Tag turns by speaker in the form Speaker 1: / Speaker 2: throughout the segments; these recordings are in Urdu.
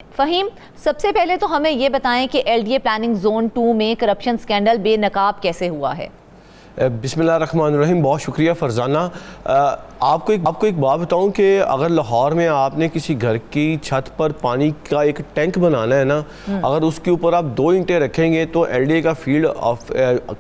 Speaker 1: فہیم، سب سے پہلے تو ہمیں یہ بتائیں کہ L D a planning zone 2 میں کرپشن سکینڈل بے نقاب کیسے ہوا ہے؟
Speaker 2: بسم اللہ الرحمن الرحیم. بہت شکریہ فرزانہ. آپ کو ایک بات بتاؤں کہ اگر لاہور میں آپ نے کسی گھر کی چھت پر پانی کا ایک ٹینک بنانا ہے نا، اگر اس کے اوپر آپ 2 اینٹیں رکھیں گے تو ایل ڈی اے کا فیلڈ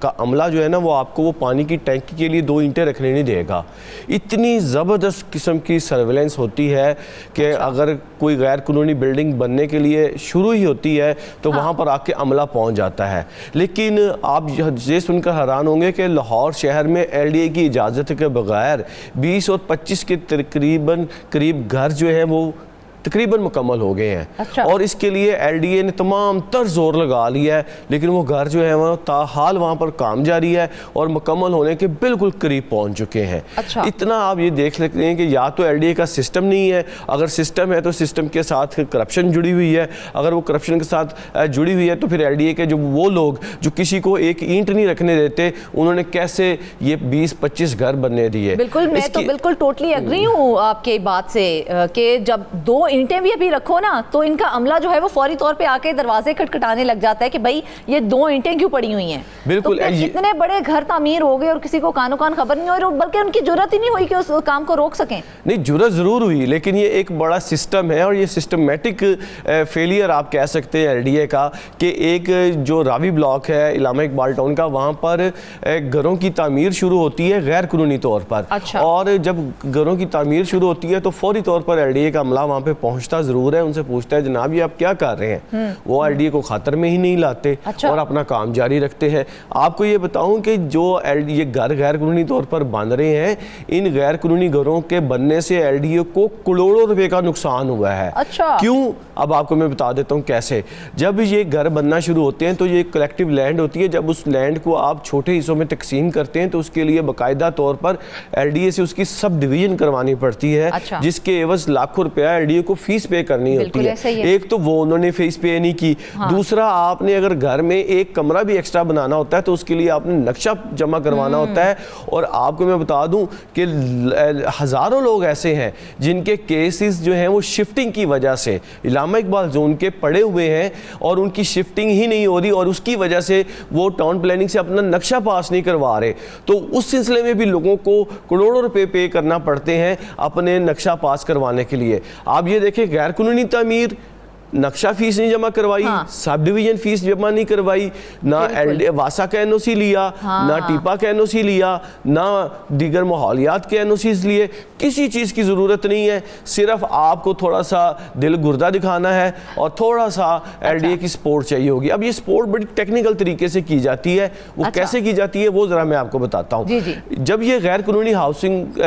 Speaker 2: کا عملہ جو ہے نا وہ آپ کو وہ پانی کی ٹینکی کے لیے 2 اینٹیں رکھنے نہیں دے گا. اتنی زبردست قسم کی سرویلنس ہوتی ہے کہ اگر کوئی غیر قانونی بلڈنگ بننے کے لیے شروع ہی ہوتی ہے تو وہاں پر آ کے عملہ پہنچ جاتا ہے. لیکن آپ یہ سن کر حیران ہوں گے کہ لاہور شہر میں ایل ڈی اے کی اجازت کے بغیر 20 اور 25 کے قریب گھر جو ہیں وہ تقریباً مکمل ہو گئے ہیں. اور اس کے لیے ایل ڈی اے نے تمام تر زور لگا لیا ہے، لیکن وہ گھر جو ہے وہ تاحال وہاں پر کام جاری ہے اور مکمل ہونے کے بالکل قریب پہنچ چکے ہیں. اتنا آپ یہ دیکھ سکتے ہیں کہ یا تو ایل ڈی اے کا سسٹم نہیں ہے، اگر سسٹم ہے تو سسٹم کے ساتھ کرپشن جڑی ہوئی ہے، اگر وہ کرپشن کے ساتھ جڑی ہوئی ہے تو پھر ایل ڈی اے کے جو وہ لوگ جو کسی کو ایک اینٹ نہیں رکھنے دیتے، انہوں نے کیسے یہ 20-25 گھر بننے دیے.
Speaker 1: بالکل، میں تو بالکل ٹوٹلی اگری ہوں آپ کی بات سے کہ جب 2 اینٹیں بھی ابھی رکھو نا تو ان کا عملہ جو ہے وہ فوری طور پہ آ کے دروازے کھٹکھٹانے لگ جاتا ہے کہ بھائی یہ 2 اینٹیں کیوں پڑی ہوئی ہیں.
Speaker 2: بالکل
Speaker 1: اتنے بڑے گھر تعمیر ہو گئے اور کسی کو کانوں کان خبر نہیں ہوئی، بلکہ ان کی جرات ہی نہیں ہوئی کہ اس کام کو روک سکیں.
Speaker 2: نہیں، جرات ضرور ہوئی، لیکن یہ ایک بڑا سسٹم ہے اور یہ سسٹمیٹک فیلئر آپ کہہ سکتے ہیں ایل ڈی اے کا کہ ایک جو راوی بلاک ہے علامہ اقبال ٹاؤن کا، وہاں پر گھروں کی تعمیر شروع ہوتی ہے غیر قانونی طور پر. اور جب گھروں کی تعمیر شروع ہوتی ہے تو فوری طور پر ایل ڈی اے کا عملہ وہاں پہ پہنچتا ضرور ہے، ان سے پوچھتا ہے جناب یہ آپ کیا کر رہے ہیں. وہ ایل ڈی اے کو خاطر میں ہی نہیں لاتے اور اپنا کام جاری رکھتے ہیں. آپ کو یہ بتاؤں کہ جو یہ گھر غیر قانونی طور پر بن رہے ہیں، ان غیر قانونی گھروں کے بننے سے ایل ڈی اے کو کروڑوں روپے کا نقصان ہوا ہے. کیوں؟ اب آپ کو میں بتا دیتا ہوں کیسے. جب یہ گھر بننا شروع ہوتے ہیں تو یہ کلیکٹیو لینڈ ہوتی ہے. جب اس لینڈ کو آپ چھوٹے حصوں میں تقسیم کرتے ہیں تو اس کے لیے باقاعدہ طور پر ایل ڈی اے سے اس کی سب ڈویژن کروانی پڑتی ہے، جس کے عوض لاکھوں روپیہ ایل ڈی اے کو فیس پے کرنی ہوتی ہے. ایک تو وہ انہوں نے فیس پے نہیں کی، دوسرا آپ نے اگر گھر میں ایک کمرہ بھی ایکسٹرا بنانا ہوتا ہے تو اس کے لیے آپ نے نقشہ جمع کروانا ہوتا ہے. اور آپ کو میں بتا دوں کہ ہزاروں لوگ ایسے ہیں جن کے کیسز جو ہیں وہ شفٹنگ کی وجہ سے علامہ اقبال زون کے پڑے ہوئے ہیں اور ان کی شفٹنگ ہی نہیں ہو رہی اور اس کی وجہ سے وہ ٹاؤن پلاننگ سے اپنا نقشہ پاس نہیں کروا رہے. تو اس سلسلے میں بھی لوگوں کو کروڑوں روپے پے کرنا پڑتے ہیں اپنے نقشہ پاس کروانے کے لیے. آپ یہ دیکھیں غیر قانونی تعمیر، نقشہ فیس نہیں جمع کروائی، سب ڈویژن فیس جمع نہیں کروائی، نہ واسا کا این او سی لیا، نہ ٹیپا کا این او سی لیا، نہ دیگر ماحولیات کے این او سیز لیے. کسی چیز کی ضرورت نہیں ہے، صرف آپ کو تھوڑا سا دل گردہ دکھانا ہے اور تھوڑا سا ایل ڈی اے کی سپورٹ چاہیے ہوگی. اب یہ سپورٹ بڑی ٹیکنیکل طریقے سے کی جاتی ہے. وہ کیسے کی جاتی ہے وہ ذرا میں آپ کو بتاتا ہوں. جب یہ غیر قانونی ہاؤسنگ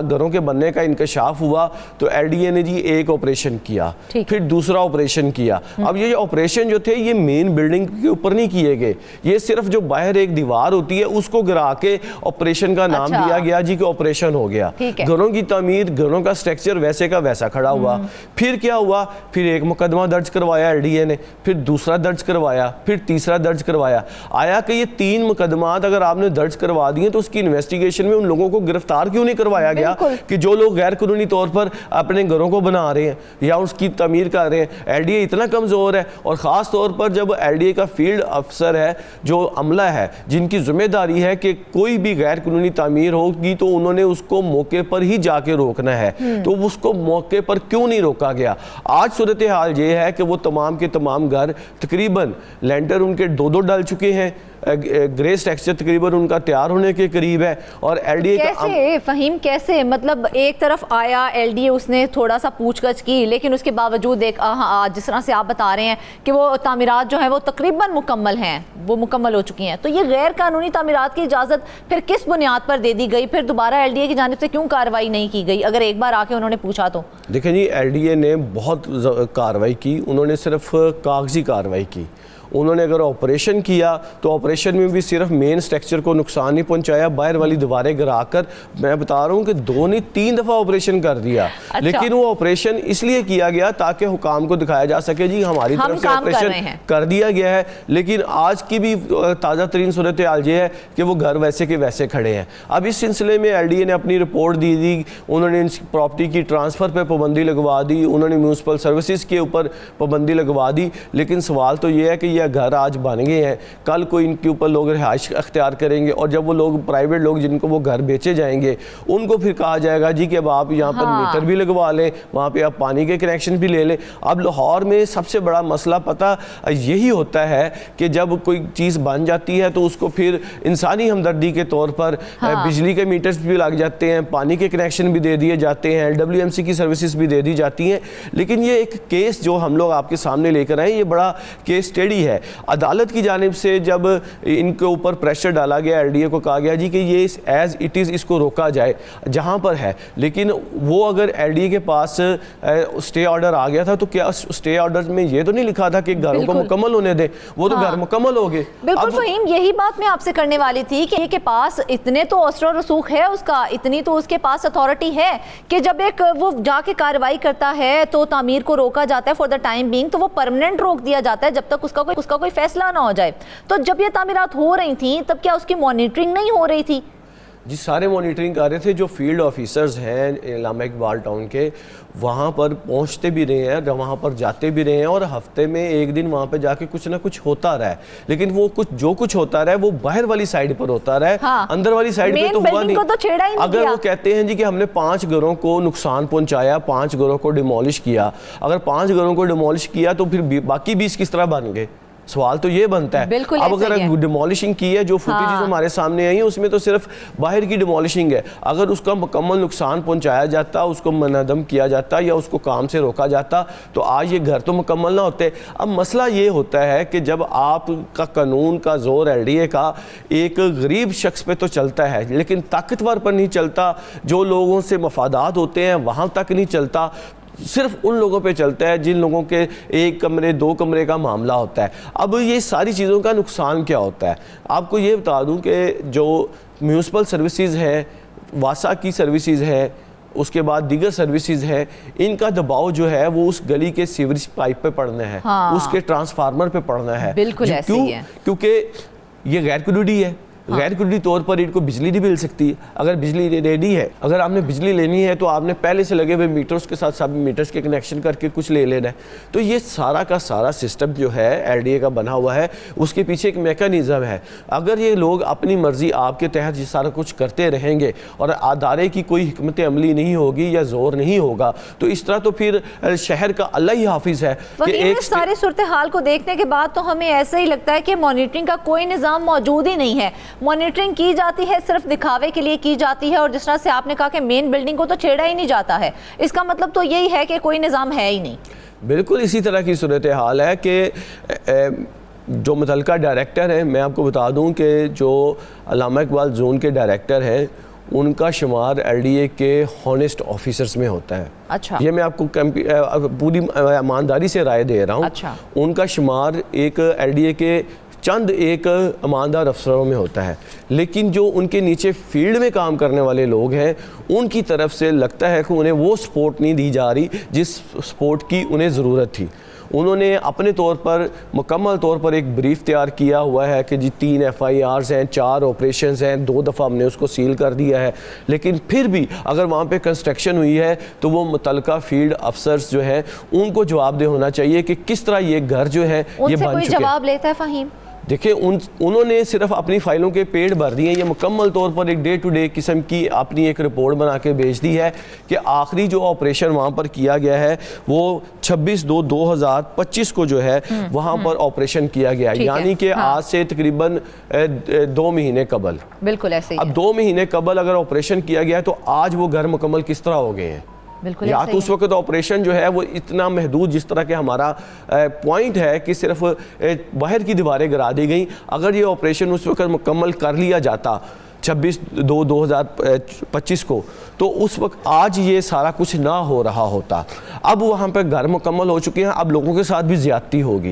Speaker 2: گھروں کے بننے کا انکشاف ہوا تو ایل ڈی اے نے جی ایک آپریشن کیا، پھر دوسرا آپریشن کیا. اب یہ آپریشن جو تھے یہ مین بلڈنگ کے اوپر نہیں کیے گئے، یہ صرف جو باہر ایک دیوار ہوتی ہے اس کو گرا کے آپریشن کا نام دیا گیا جی کہ آپریشن ہو گیا. گھروں کی تعمیر، گھروں کا سٹرکچر ویسے کا ویسا کھڑا ہوا. پھر کیا ہوا؟ پھر ایک مقدمہ درج کروایا ایل ڈی اے نے، پھر دوسرا درج کروایا، پھر تیسرا درج کروایا. آیا کہ یہ 3 مقدمات اگر آپ نے درج کروا دیے تو اس کی انویسٹیگیشن میں ان لوگوں کو گرفتار کیوں نہیں کروایا گیا کہ جو لوگ غیر قانونی طور پر اپنے گھروں کو بنا رہے ہیں یا اس کی تعمیر کر رہے ہیں. ایل ڈی اے اتنا کمزور ہے. اور خاص طور پر جب ایل ڈی اے کا فیلڈ افسر ہے، جو عملہ ہے، جن کی ذمہ داری ہے کہ کوئی بھی غیر قانونی تعمیر ہوگی تو انہوں نے اس کو موقع پر ہی جا کے روکنا ہے، تو اس کو موقع پر کیوں نہیں روکا گیا؟ آج صورتحال یہ ہے کہ وہ تمام کے تمام گھر تقریباً لینٹر ان کے 2 ڈل چکے ہیں، گرے سٹرکچر تقریباً ان کا تیار ہونے کے قریب ہے. اور ایل ڈی اے
Speaker 1: کیسے فہیم، کیسے مطلب ایک طرف آیا ایل ڈی اے، اس نے تھوڑا سا پوچھ گچھ کی، لیکن اس کے باوجود ایک جس طرح سے آپ بتا رہے ہیں کہ وہ تعمیرات جو ہیں وہ تقریباً مکمل ہیں، وہ مکمل ہو چکی ہیں، تو یہ غیر قانونی تعمیرات کی اجازت پھر کس بنیاد پر دے دی گئی؟ پھر دوبارہ ایل ڈی اے کی جانب سے کیوں کارروائی نہیں کی گئی اگر ایک بار آ کے انہوں نے پوچھا تو؟
Speaker 2: دیکھیں جی، ایل ڈی اے نے بہت کارروائی کی. انہوں نے صرف کاغذی کارروائی کی. انہوں نے اگر آپریشن کیا تو آپریشن میں بھی صرف مین سٹرکچر کو نقصان نہیں پہنچایا, باہر والی دیواریں گرا کر, میں بتا رہا ہوں کہ 2 نہیں 3 دفعہ آپریشن کر دیا. لیکن وہ آپریشن اس لیے کیا گیا تاکہ حکام کو دکھایا جا سکے جی ہماری طرف سے آپریشن کر دیا گیا ہے. لیکن آج کی بھی تازہ ترین صورتحال یہ ہے کہ وہ گھر ویسے کے ویسے کھڑے ہیں. اب اس سلسلے میں ایل ڈی اے نے اپنی رپورٹ دی تھی, انہوں نے پراپرٹی کی ٹرانسفر پہ پابندی لگوا دی, انہوں نے میونسپل سروسز کے اوپر پابندی لگوا دی. لیکن سوال تو یہ ہے کہ یہ گھر آج بن گئے ہیں, کل کو ان کے اوپر لوگ رہائش اختیار کریں گے, اور جب وہ لوگ پرائیویٹ لوگ جن کو وہ گھر بیچے جائیں گے ان کو پھر کہا جائے گا جی کہ اب آپ یہاں پر میٹر بھی لگوا لیں, وہاں پہ آپ پانی کے کنیکشن بھی لے لیں. اب لاہور میں سب سے بڑا مسئلہ پتہ یہی ہوتا ہے کہ جب کوئی چیز بن جاتی ہے تو اس کو پھر انسانی ہمدردی کے طور پر بجلی کے میٹرز بھی لگ جاتے ہیں, پانی کے کنیکشن بھی دے دیے جاتے ہیں, LWMC کی سروسز بھی دے دی جاتی ہیں. لیکن یہ ایک کیس جو ہم لوگ آپ کے سامنے لے کر آئے, یہ بڑا کیس اسٹڈی ہے. عدالت کی جانب سے جب ان کے اوپر پریشر ڈالا گیا, ایل ڈی اے کو کہا گیا جی کہ یہ ایز اٹ از اس کو روکا جائے جہاں پر ہے. لیکن وہ اگر ایل ڈی اے کے پاس اسٹے آرڈر آ گیا تھا تو کیا اسٹے آرڈر میں یہ تو نہیں لکھا تھا کہ گھروں کو مکمل ہونے دیں, وہ تو گھر مکمل ہو گئے.
Speaker 1: بالکل فہیم, یہی بات میں آپ سے کرنے والی تھی کہ کے پاس اتنے تو اثر و رسوخ ہے اس کا, اتنی تو اس کے پاس اتھارٹی ہے کہ جب ایک وہ جا کے کارروائی کرتا ہے تو تعمیر کو روکا جاتا ہے فار دا ٹائم بینگ, تو وہ پرماننٹ روک دیا جاتا ہے جب تک اس کا کوئی فیصلہ نہ ہو جائے. تو جب یہ تعمیرات ہو رہی تھیں تب کیا اس کی مانیٹرنگ نہیں ہو رہی تھی؟
Speaker 2: جی سارے مانیٹرنگ کر رہے تھے. جو فیلڈ آفیسرز ہیں علامہ اقبال ٹاؤن کے, وہاں پر پہنچتے بھی رہے ہیں, وہاں پر جاتے بھی رہے ہیں, اور ہفتے میں ایک دن وہاں پہ جا کے کچھ نہ کچھ ہوتا رہا ہے. لیکن وہ جو کچھ ہوتا رہا ہے وہ باہر والی سائیڈ پر ہوتا رہا ہے, اندر والی سائیڈ پہ تو ہوا نہیں. اگر وہ کہتے ہیں جی کہ ہم نے 5 گھروں کو نقصان پہنچایا, 5 گھروں کو ڈیمولش کیا, اگر 5 گھروں کو ڈیمولش کیا تو پھر باقی 20 کس طرح بن گئے؟ سوال تو یہ بنتا ہے. اب اگر ڈیمولشنگ کی ہے, جو فوٹیجز ہمارے سامنے آئی ہیں اس میں تو صرف باہر کی ڈیمولشنگ ہے. اگر اس کا مکمل نقصان پہنچایا جاتا, اس کو منہدم کیا جاتا یا اس کو کام سے روکا جاتا تو آج یہ گھر تو مکمل نہ ہوتے. اب مسئلہ یہ ہوتا ہے کہ جب آپ کا قانون کا زور ایل ڈی اے کا ایک غریب شخص پہ تو چلتا ہے لیکن طاقتور پر نہیں چلتا, جو لوگوں سے مفادات ہوتے ہیں وہاں تک نہیں چلتا, صرف ان لوگوں پہ چلتا ہے جن لوگوں کے 1 کمرے 2 کمرے کا معاملہ ہوتا ہے. اب یہ ساری چیزوں کا نقصان کیا ہوتا ہے؟ آپ کو یہ بتا دوں کہ جو میونسپل سروسز ہیں, واسا کی سروسز ہیں, اس کے بعد دیگر سروسز ہیں, ان کا دباؤ جو ہے وہ اس گلی کے سیوریج پائپ پہ پڑنا ہے, اس کے ٹرانسفارمر پہ پڑنا ہے.
Speaker 1: بالکل ایسے ہی ہے,
Speaker 2: کیونکہ یہ غیر قانونی ہے. غیر قانونی طور پر ان کو بجلی نہیں مل سکتی. اگر بجلی ریڈی ہے, اگر آپ نے بجلی لینی ہے تو آپ نے پہلے سے لگے ہوئے میٹرز کے ساتھ سب میٹرز کے کنیکشن کر کے کچھ لے لینا ہے. تو یہ سارا کا سارا سسٹم جو ہے ایل ڈی اے کا بنا ہوا ہے, اس کے پیچھے ایک میکانزم ہے. اگر یہ لوگ اپنی مرضی آپ کے تحت یہ سارا کچھ کرتے رہیں گے اور ادارے کی کوئی حکمت عملی نہیں ہوگی یا زور نہیں ہوگا تو اس طرح تو پھر شہر کا اللہ ہی حافظ ہے.
Speaker 1: کہ ایک سارے صورتحال کو دیکھنے کے بعد تو ہمیں ایسا ہی لگتا ہے کہ مانیٹرنگ کا کوئی نظام موجود ہی نہیں ہے. مانیٹرنگ کی جاتی ہے صرف دکھاوے کے لیے کی جاتی ہے, اور جس طرح سے آپ نے کہا کہ مین بلڈنگ کو تو چھیڑا ہی نہیں جاتا ہے, اس کا مطلب تو یہی ہے کہ کوئی نظام ہے ہی نہیں.
Speaker 2: بالکل اسی طرح کی صورتحال ہے کہ جو متعلقہ ڈائریکٹر ہیں, میں آپ کو بتا دوں کہ جو علامہ اقبال زون کے ڈائریکٹر ہیں ان کا شمار ایل ڈی اے کے ہانسٹ آفیسرز میں ہوتا ہے.
Speaker 1: اچھا,
Speaker 2: یہ میں آپ کو پوری ایمانداری سے رائے دے رہا ہوں.
Speaker 1: اچھا,
Speaker 2: ان کا شمار ایک ایل ڈی اے کے چند ایک ایماندار افسروں میں ہوتا ہے. لیکن جو ان کے نیچے فیلڈ میں کام کرنے والے لوگ ہیں ان کی طرف سے لگتا ہے کہ انہیں وہ سپورٹ نہیں دی جا رہی جس سپورٹ کی انہیں ضرورت تھی. انہوں نے اپنے طور پر مکمل طور پر ایک بریف تیار کیا ہوا ہے کہ جی 3 FIRs ہیں, 4 آپریشنز ہیں, 2 دفعہ ہم نے اس کو سیل کر دیا ہے. لیکن پھر بھی اگر وہاں پہ کنسٹرکشن ہوئی ہے تو وہ متعلقہ فیلڈ افسرز جو ہیں ان کو جواب دہ ہونا چاہیے کہ کس طرح یہ گھر جو ہے یہ بن چکے.
Speaker 1: کوئی جواب لیتا ہے فہیم؟
Speaker 2: دیکھیں انہوں نے صرف اپنی فائلوں کے پیڑ بھر دیے ہیں. یہ مکمل طور پر ایک ڈے ٹو ڈے قسم کی اپنی ایک رپورٹ بنا کے بھیج دی ہے کہ آخری جو آپریشن وہاں پر کیا گیا ہے وہ 26/2/2025 کو جو ہے وہاں پر آپریشن کیا گیا ہے, یعنی کہ آج سے تقریباً 2 مہینے قبل.
Speaker 1: بالکل ایسے ہی.
Speaker 2: اب 2 مہینے قبل اگر آپریشن کیا گیا ہے تو آج وہ گھر مکمل کس طرح ہو گئے ہیں؟ یا تو اس وقت آپریشن جو ہے وہ اتنا محدود, جس طرح کہ ہمارا پوائنٹ ہے کہ صرف باہر کی دیواریں گرا دی گئیں, اگر یہ آپریشن اس وقت مکمل کر لیا جاتا 26/2/2025 کو تو اس وقت آج یہ سارا کچھ نہ ہو رہا ہوتا. اب وہاں پہ گھر مکمل ہو چکے ہیں, اب لوگوں کے ساتھ بھی زیادتی ہوگی.